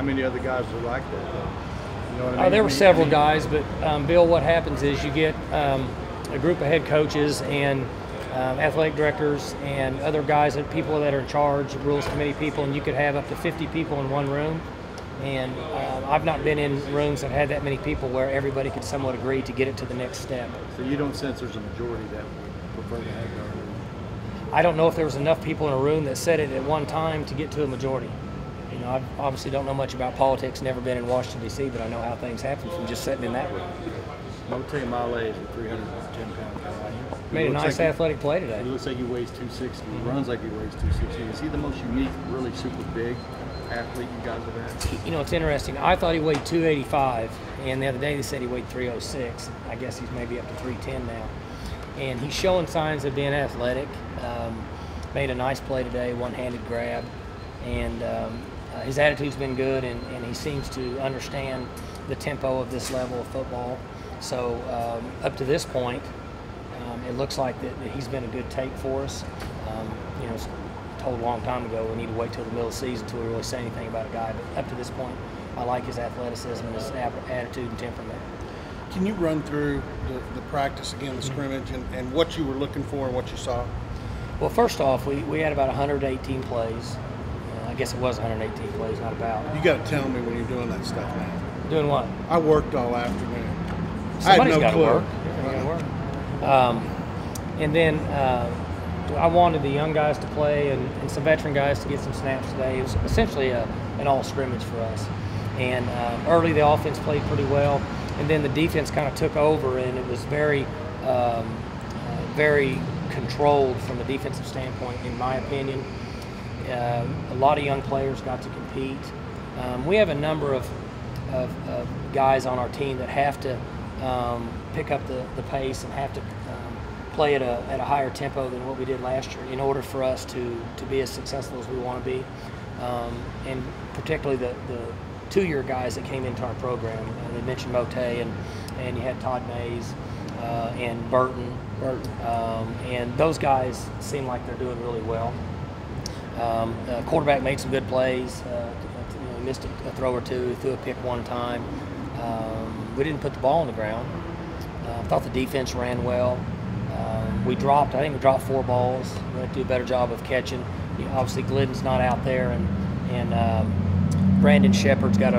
How many other guys are like that, though? You know what I mean? There were several guys, but Bill, what happens is you get a group of head coaches and athletic directors and other guys, and people that are in charge, rules committee people, and you could have up to 50 people in one room. And I've not been in rooms that had that many people where everybody could somewhat agree to get it to the next step. So you don't sense there's a majority that would prefer to have that room? I don't know if there was enough people in a room that said it at one time to get to a majority. You know, I obviously don't know much about politics, never been in Washington, D.C., but I know how things happen from just sitting in that room. Mote Male is a 310-pound guy. Made a nice athletic play today. He looks like he weighs 260. He runs like he weighs 260. Is he the most unique, really super big athlete you guys have had? You know, it's interesting. I thought he weighed 285, and the other day they said he weighed 306. I guess he's maybe up to 310 now. And he's showing signs of being athletic. Made a nice play today, one-handed grab. And his attitude's been good, and he seems to understand the tempo of this level of football. So up to this point, it looks like that he's been a good take for us. You know, told a long time ago we need to wait till the middle of the season until we really say anything about a guy. But up to this point, I like his athleticism and his attitude and temperament. Can you run through the practice again, the scrimmage, and what you were looking for and what you saw? Well, first off, we had about 118 plays. I guess it was 118 plays, not about. You got to tell me when you're doing that stuff now. Doing what? I worked all afternoon. Somebody's I had no clue. Gotta work. And then I wanted the young guys to play and some veteran guys to get some snaps today. It was essentially an all scrimmage for us. And early the offense played pretty well, and then the defense kind of took over, and it was very, very controlled from a defensive standpoint, in my opinion. A lot of young players got to compete. We have a number of guys on our team that have to pick up the pace and have to play at a higher tempo than what we did last year in order for us to be as successful as we want to be. And particularly the 2-year guys that came into our program. They mentioned Mote, and you had Todd Mays and Burton. And those guys seem like they're doing really well. Quarterback made some good plays. He missed a throw or two, threw a pick one time. We didn't put the ball on the ground. I thought the defense ran well. I think we dropped 4 balls. We had to do a better job of catching. You know, obviously Glidden's not out there, and Brandon Shepard's got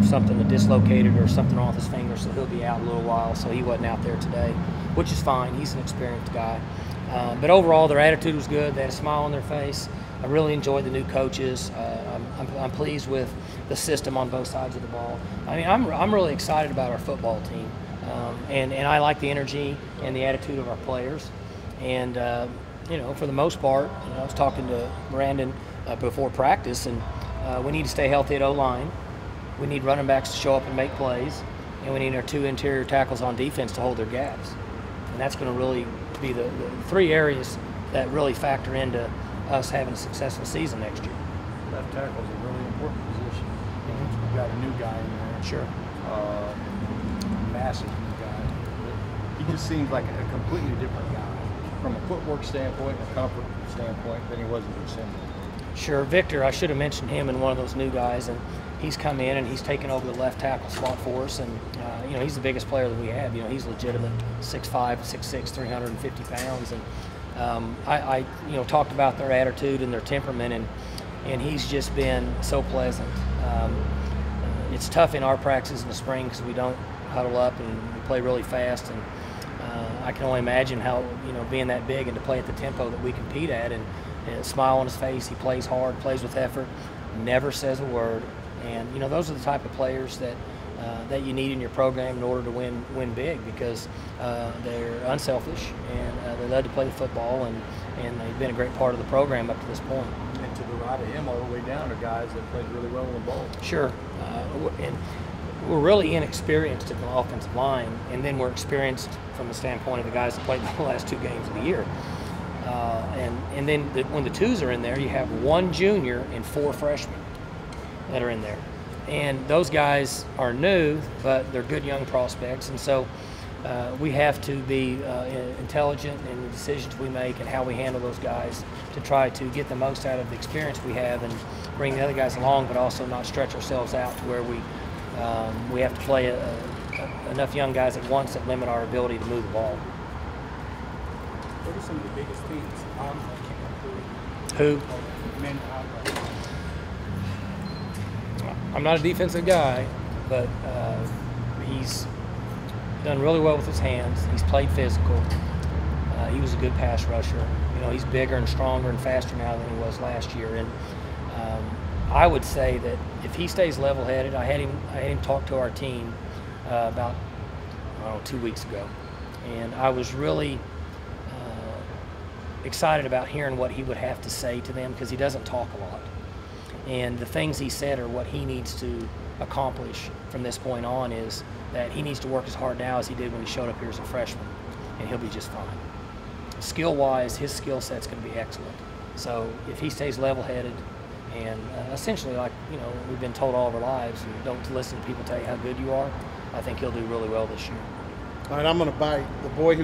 something that dislocated or something wrong with his finger, so he'll be out a little while, so he wasn't out there today, which is fine. He's an experienced guy. But overall, their attitude was good. They had a smile on their face. I really enjoyed the new coaches. I'm pleased with the system on both sides of the ball. I mean, I'm really excited about our football team, and I like the energy and the attitude of our players. And you know, for the most part, I was talking to Brandon before practice, and we need to stay healthy at O-line. We need running backs to show up and make plays, and we need our 2 interior tackles on defense to hold their gaps. And that's going to really be the 3 areas that really factor into us having a successful season next year. Left tackle is a really important position. You've got a new guy in there. Sure. Massive new guy. He just seems like a completely different guy from a footwork standpoint and a comfort standpoint than he was in December. Sure. Victor, I should have mentioned him in one of those new guys, and he's come in and he's taken over the left tackle spot for us, and you know, he's the biggest player that we have. You know, he's legitimate 6'5", 6'6", 350 pounds, and I you know, talked about their attitude and their temperament, and he's just been so pleasant. It's tough in our practices in the spring because we don't huddle up and we play really fast, and I can only imagine how, you know, being that big and to play at the tempo that we compete at, and a smile on his face. He plays hard, plays with effort, never says a word, and you know, those are the type of players that you need in your program in order to win big, because they're unselfish and they love to play the football, and they've been a great part of the program up to this point. And to the right of him all the way down are guys that played really well on the ball. Sure. And we're really inexperienced at the offensive line, and then we're experienced from the standpoint of the guys that played the last 2 games of the year. And then when the 2s are in there, you have 1 junior and 4 freshmen that are in there. And those guys are new, but they're good young prospects. And so we have to be intelligent in the decisions we make and how we handle those guys to try to get the most out of the experience we have and bring the other guys along, but also not stretch ourselves out to where we have to play enough young guys at once that limit our ability to move the ball. What are some of the biggest things on the camp? Who? Men I'm not a defensive guy, but he's done really well with his hands. He's played physical. He was a good pass rusher. You know, he's bigger and stronger and faster now than he was last year. And I would say that if he stays level-headed, I had him talk to our team about 2 weeks ago, and I was really excited about hearing what he would have to say to them because he doesn't talk a lot. And the things he said are what he needs to accomplish from this point on, is that he needs to work as hard now as he did when he showed up here as a freshman, and he'll be just fine. Skill-wise, his skill set's going to be excellent. So if he stays level-headed and essentially, like, you know, we've been told all of our lives, don't listen to people tell you how good you are, I think he'll do really well this year. All right, I'm going to bite. The boy who